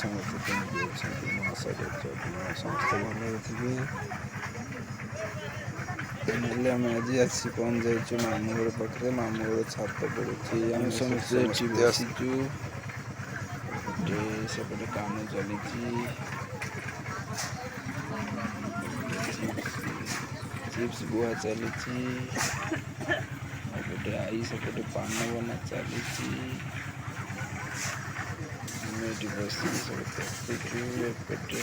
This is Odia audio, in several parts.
ସମସ୍ତେ କେମିତି ଅଛନ୍ତି? ମୋ ଆଶା କରୁଛି ଆପଣ ସମସ୍ତେ ଭଲରେ ଥିବେ। ହେଲେ ଆମେ ଆଜି ଆସି ପହଞ୍ଚିଯାଇଛୁ ମାମୁଁ ଘର ପାଖରେ। ମାମୁଁ ଘର ଛାତ ପଡ଼ୁଛି, ଆମେ ସମସ୍ତେ ଏଠି ବସିଛୁ। ସେପଟେ କାମ ଚାଲିଛି। ଚିପ୍ସ ବୁହା ଚାଲିଛି। ଏପଟେ ଆଇ ସେପଟେ ପାନ ବନା ଚାଲିଛି। ଆମେ ଏଠି ବସିକି ସବୁ ଦେଖୁଛୁ। ଏପଟେ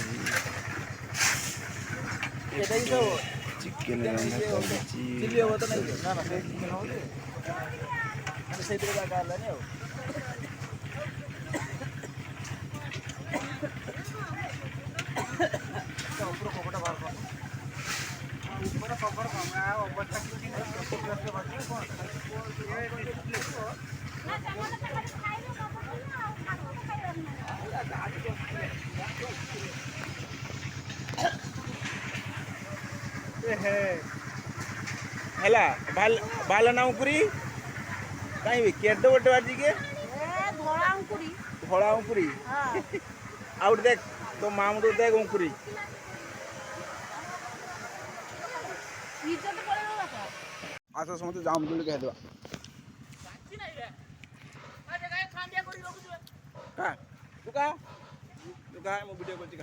ଚିକେନ ରନ୍ଧା ଚାଲିଛି। ହେଲା ବାଲ ନା ଉପୁରି କାହିଁ କେଡେ ଗୋଟେ ବାଜି କି ଧଳା ଉଙ୍କୁରି ଆଉ ଗୋଟେ ଦେଖ ତୋ ମାମୁଁ ଦେଖ ଉଙ୍କୁରି ଆସ ସମସ୍ତେ ଜାମୁ ଦୋଳି ଖାଇଦେବା। ମୁଁ ଭିଡ଼ିଓ କରୁଛି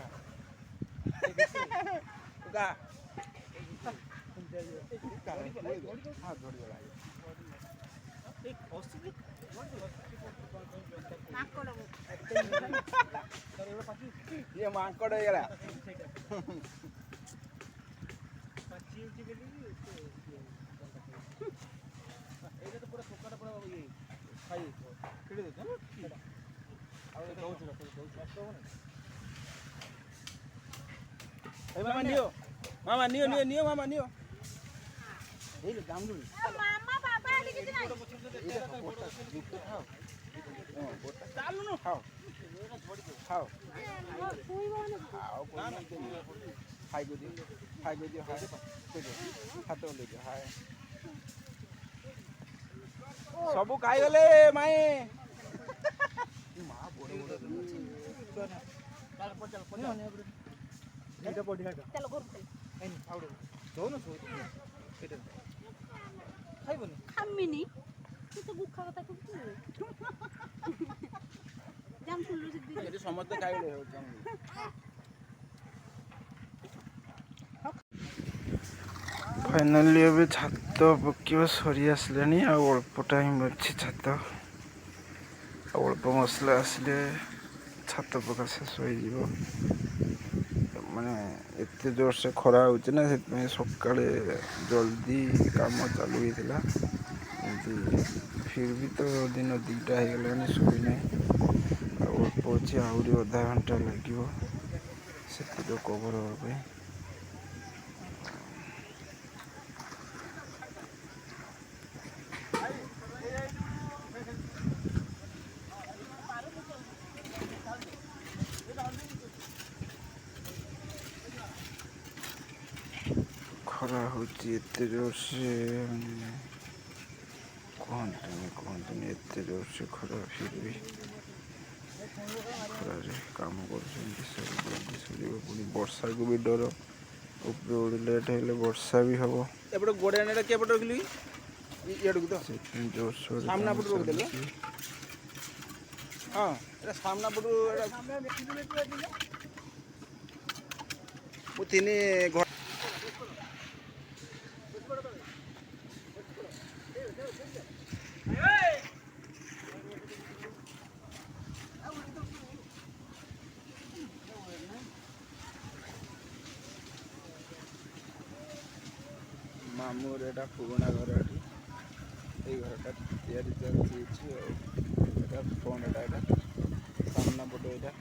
ଇଏ ମାଙ୍କଡ ହେଇଗଲା। ଏଇଟା ତ ପୁରା ଶୁଖାଟା ପୁରା ଇଏ ଖାଇ କିଣି ଦେଉଛି ଆଉ ଦଉଛି ମାମା ନିଅ ମାମା ନିଅ ନିଅ ନିଅ ମାମା ନିଅ ଏଇ ଜାମୁଡୁଳି ଚାଲୁନୁ ଖାଅ ଖାଅ ଖାଇକୁ ଦିଅ ହାତ ଓହ୍ଲେଇଦିଅ ହାଏ ସବୁ ଖାଇଗଲେ ମାଇଁ ଖାଇବନି ଖାମିନି ସମସ୍ତେ ଖାଇଲେ ଫାଇନାଲି ଏବେ ଛାତ ପକିବା ସରି ଆସିଲାଣି ଆଉ ଅଳ୍ପ ଟାଇମ୍ ଅଛି ଛାତ ଆଉ ଅଳ୍ପ ମସଲା ଆସିଲେ ଛାତ ପକା ଶେଷ ହେଇଯିବ ମାନେ ଏତେ ଜୋରସେ ଖରା ହେଉଛି ନା ସେଥିପାଇଁ ସକାଳେ ଜଲ୍ଦି କାମ ଚାଲୁ ହେଇଥିଲା କିନ୍ତୁ ଫିର୍ ବି ତ ଦିନ 2ଟା ହେଇଗଲାଣି ଶୋଇନାହିଁ ଆଉ ଅଳ୍ପ ଅଛି ଆହୁରି ଅଧା ଘଣ୍ଟା ଲାଗିବ ସେତିକ କଭର୍ ହେବା ପାଇଁ ଖରା ହେଉଛି ଏତେ ଜୋରସେ ମାନେ କୁହନ୍ତୁନି ଏତେ ଜୋରସେ ଖରା ଫିର୍ ବି ଖରାରେ କାମ କରୁଛନ୍ତି ସବୁ ଜଲ୍ଦି ସରିବ ପୁଣି ବର୍ଷାକୁ ବି ଡର ଉପରେ ଉଡ଼ି ଲେଟ୍ ହେଲେ ବର୍ଷା ବି ହେବ ଏପଟେ ଗୋଡ଼ାଣିଟା କିଏପଟେ ରଖିଲି ଇଆଡ଼କୁ ତ ସେଥିପାଇଁ ଜୋରସୋରରେ କାମ ଚାଲିଛି ହଁ ଏଇଟା ସାମ୍ନା ପଟୁ ମୁଁ ତିନି ମାମୁଁର ଏଇଟା ପୁରୁଣା ଘର ଏଠି ଏଇ ଘରଟା ତିଆରି ଚାଲିଛି ଆଉ ଏଇଟା ଫୋନ୍ଟା ଏଇଟା ସାମ୍ନା ପଟେ ଏଇଟା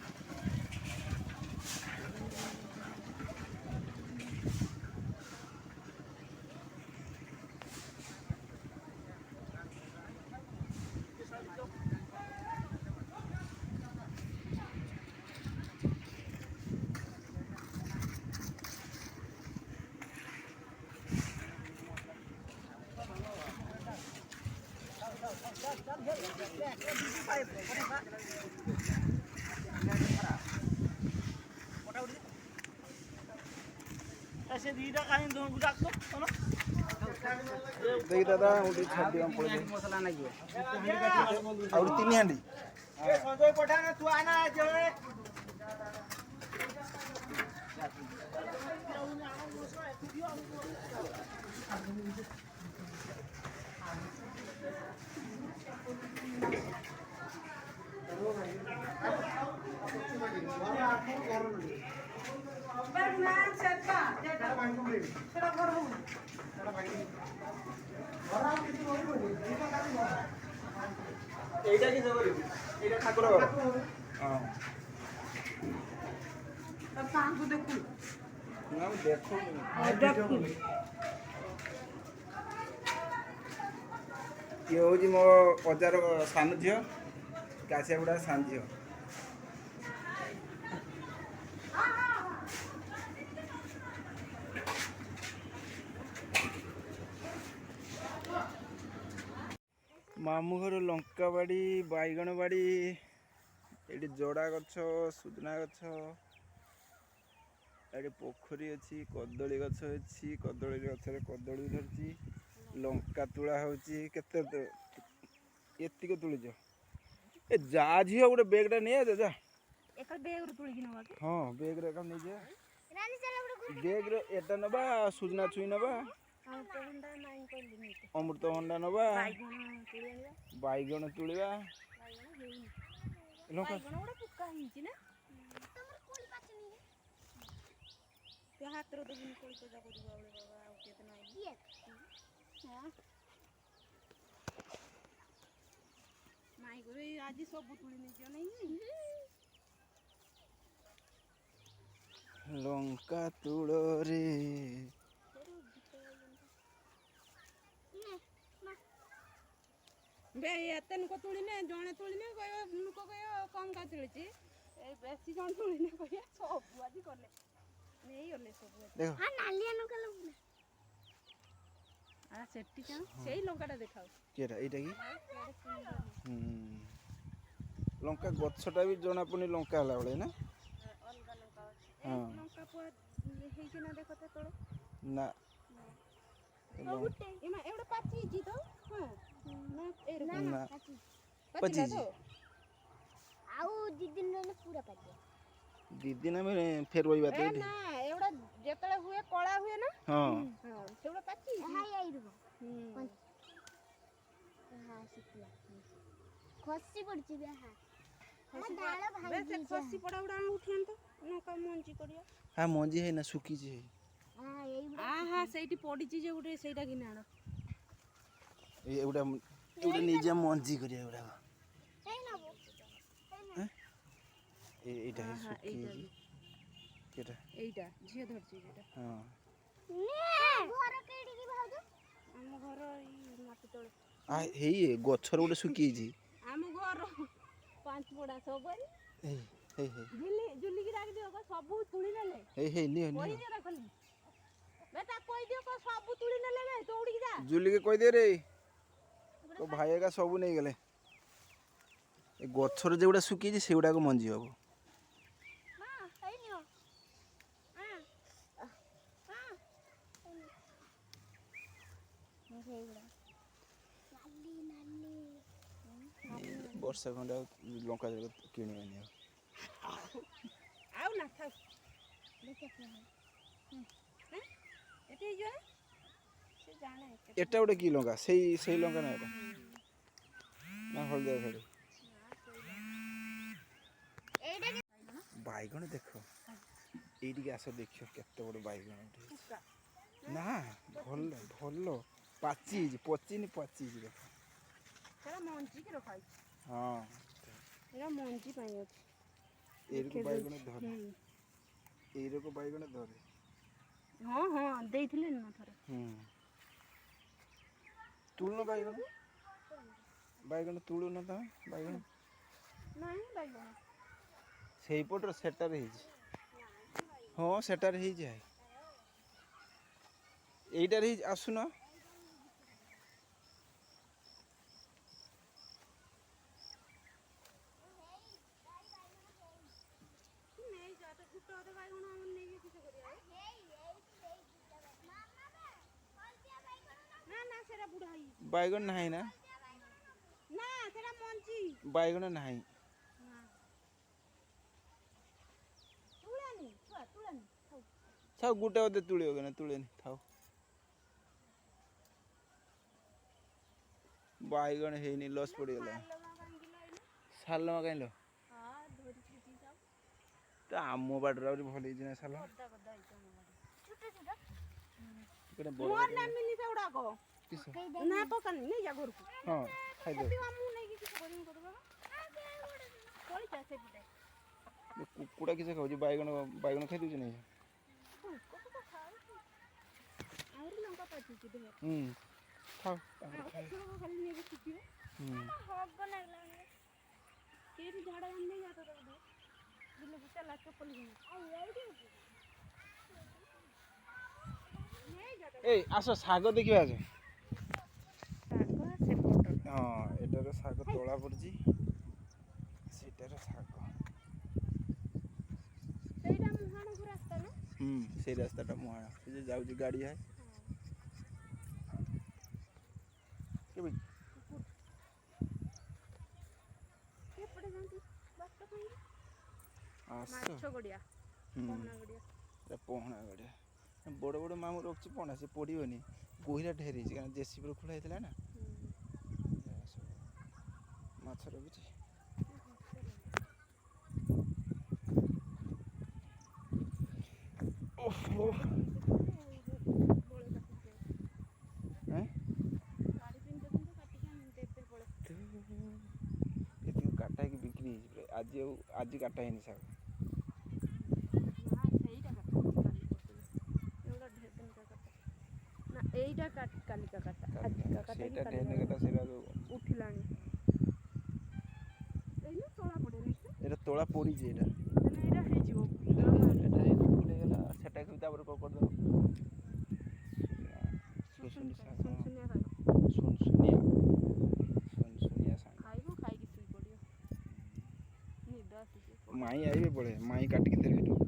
देख दादा उठी छाड़ दिया पड़े मसला नहीं है और 3 हांडी संजय पठान तू आना जो এইটা কি জবর এটা ঠাকুর ঘর हां तब कान को देखू ना देखो देखू ये हूँ मो अजार सान झील काशियागुड़ा सान झील मामू घर लंका बाड़ी बैगण बाड़ी ये जोड़ा गछ सुजना गछ ये पोखरी अच्छी कदली गछ अच्छी कदली गछरे कदली धरती लंका तुला होची केते एतिक तुलीज ए जा झियो गोटे बैगटा नहीं आ जा एकर बैग रो तुली नवा के हां बैग रे काम नहीं जा रानी चला बड़ बैग रे एटा नबा सुजना छुई नबा अमृतभंडा नाइन कोन लिमिट अमृतभंडा नबा बाइगण तुली बैगण तुलिबा आनिबा बाइगण हेई लंका बाइगण ओडा पुक्का हिची ना तमर कोली पाचनी ते हाथ रो दबिन कोली पूजा करबा बळे बाबा आ केत नाही हां माई गोरे आज सब तुली नि जो नहीं लंका तुलो रे बे एतन को तुली ने जणे तुली ने कयो नुको कयो कम का तुलीची ए बेसी जण तुली ने कयो सब आदि करले नहीं होले सब देखो हां नालिया नुका लबना आ सेट्टी का सेही लंकाटा देखाओ केरा एटा की लंका गछटा भी जणा पनी लंका हला बळे ना अलगा लंका ए लंका पर हेई के ना देखो त तोळे ना इमा एवढा पाची जी तो हां ना ए ना ना पाची जी आउ दी दिन ने पूरा पाची दीदी ना में फेर वही बात ए है ना एवढा जेतळे हुए कळा हुए ना हां हां सेवढा पाची हाय आई रुबो हां सिकला खसी पडची बे हां डाळ भाई बे खसी पडा उडा उठियन तो नका मंजी करिया हां मंजी है ना सुकी जे हां एई हां सेठी पडीची जे उडे सेटा कि नाड़ एउडा एउडा निजे मंजी करिया एउडा ए ना बो एटा है सुकी केटा एइटा झिया धरची जेटा हां ने घर केडी की भाउज हम घर ई माटी तळे आ हेई गछर गोटे सुकी जी हम घर पांच पड़ा सबरी हे हे हे जुली जुली की राख दियो को सब तुली नेले हे हे लियो कोई लियो दे रखली बेटा कोई दियो को सब तुली नेले बे दौड़ी की जा जुली के कह दे रे तो भाई का सब नहीं गले ए गछर जेउडा सुकी जी सेउडा को मंजी हबो हां हई नियो हां हां नाली नाली वर्षा खंडा लंका जगह किणी आनी आउ ना था लेके हैं एते जो से जाने एटा गोटे की लंका सेई लंका ना एटा ना हल्दिया खड़ी बैगण देख ये आस देख केते बड़ बैगण ना भल भल पाची पचिनी पाची देख तेरा मंजी के रखाई हां तेरा मंजी पाई अछि एरको बैगण धरे एरको बैगण धरे हां हां देइथिले न थरे तुलनो बैगण तुलु न त बैगण नहीं बैगण सेई पटर सेटर हे हां सेटर हे जाय एइटार हे आसुन ସେଟା ବୁଢା ହେଇଛି ବାଇଗଣ ନାହିଁ ନା ନା ସେଟା ମଞ୍ଜି ବାଇଗଣ ନାହିଁ ତୁଳାନି ଛୁଆ ତୁଳାନି ଛାଉ ଗୋଟେ ଅଧେ ତୁଳିବ କି ନା ତୁଳେନି ଥାଉ ବାଇଗଣ ହେଇନି ଲସ୍ ପଡ଼ିଗଲା ସାଲମା କାହିଁଲ ତ ଆମ ବାଡ଼ିରେ ଆହୁରି ଭଲ ହେଇଛି ନା ସାଲମା ମୋର ନାମିନି ସେଗୁଡାକ କିସ ନା ପକାନି ନେଇ ଯା ଘରକୁ ହଁ ଖାଇଦେ ମୁଁ ନେଇକି କିଛି କରିନି କରିବ ପଳିଚା ସେପଟେ କୁକୁଡ଼ା କିସ ଖାଉଛି ବାଇଗଣ ବାଇଗଣ ଖାଇ ଦେଉଛି ନାଇଁ ଆହୁରି ଲଙ୍କା ପାଚୁଛି ଦେହ ଥାଉ ତାଙ୍କର ଖାଇ ଖାଲି ନେଇକି ଶିଖିବ ହଗ ଲାଗିଲା କେଠି ଝାଡ଼ା ନେଇ ଯାତ ତାକୁ ବିଲକୁ ଚାଲା ଚପଲ ଏଇ ଆସ ଶାଗ ଦେଖିବା ଆସ ସେପଟ ହଁ ଏଟାର ଶାଗ ତୋଳା ପଡ଼ିଛି ସେଇଟାର ଶାଗ ସେଇଟା ମୁହାଣକୁ ରାସ୍ତା ନା ସେଇ ରାସ୍ତାଟା ମୁହାଣ ସେ ଯେ ଯାଉଛି ଗାଡ଼ି ହାଏ କେବେ ଏପଟେ ଯାଆନ୍ତି ବାଟ ପାଇଁ ଆସ ମାଛ ଗଡ଼ିଆ ପହଣା ଗଡ଼ିଆ এটা ପହଣା ଗଡ଼ିଆ ବଡ଼ ବଡ଼ ମାମୁଁ ରଖିଛି ପହଣା ସେ ପଡ଼ିବନି ଗୋହିରା ଢେର ହେଇଛି କାରଣ ଜେସିବିରେ ଖୋଳା ହେଇଥିଲା ନା ମାଛ ରଖିଛି ଓହୋ ଏତିକି କାଟା ହେଇକି ବିକ୍ରି ହେଇଛି ଆଜି ଆଉ ଆଜି କାଟା ହେଇନି ଶାଗ এইটা কালিকা কাটা আজকা কাটা ସେଇଟା কি ଢେର কালিকা କାଟା ସେଇଟା উঠিলানি এই না তোলা পড়ে নিছে এটা তোଳା ପଡ଼ିଛି ଏଇଟା মানে এটা ହେଇଯିବ এটা ହେଇକି ଫୁଲ ହେଇଗଲା ସେଟାକୁ ତାପରେ କଣ କରିଦେବ ସୁନସୁନିଆ ଶାଗ ଖାଇବ ଖାଇକି ଶୋଇ ପଡ଼ିବ ନିଦ ଆସୁଛି ମାଇଁ ଆଇବେ ପଳେଇ ମାଇଁ କାଟିକି ଦେବେ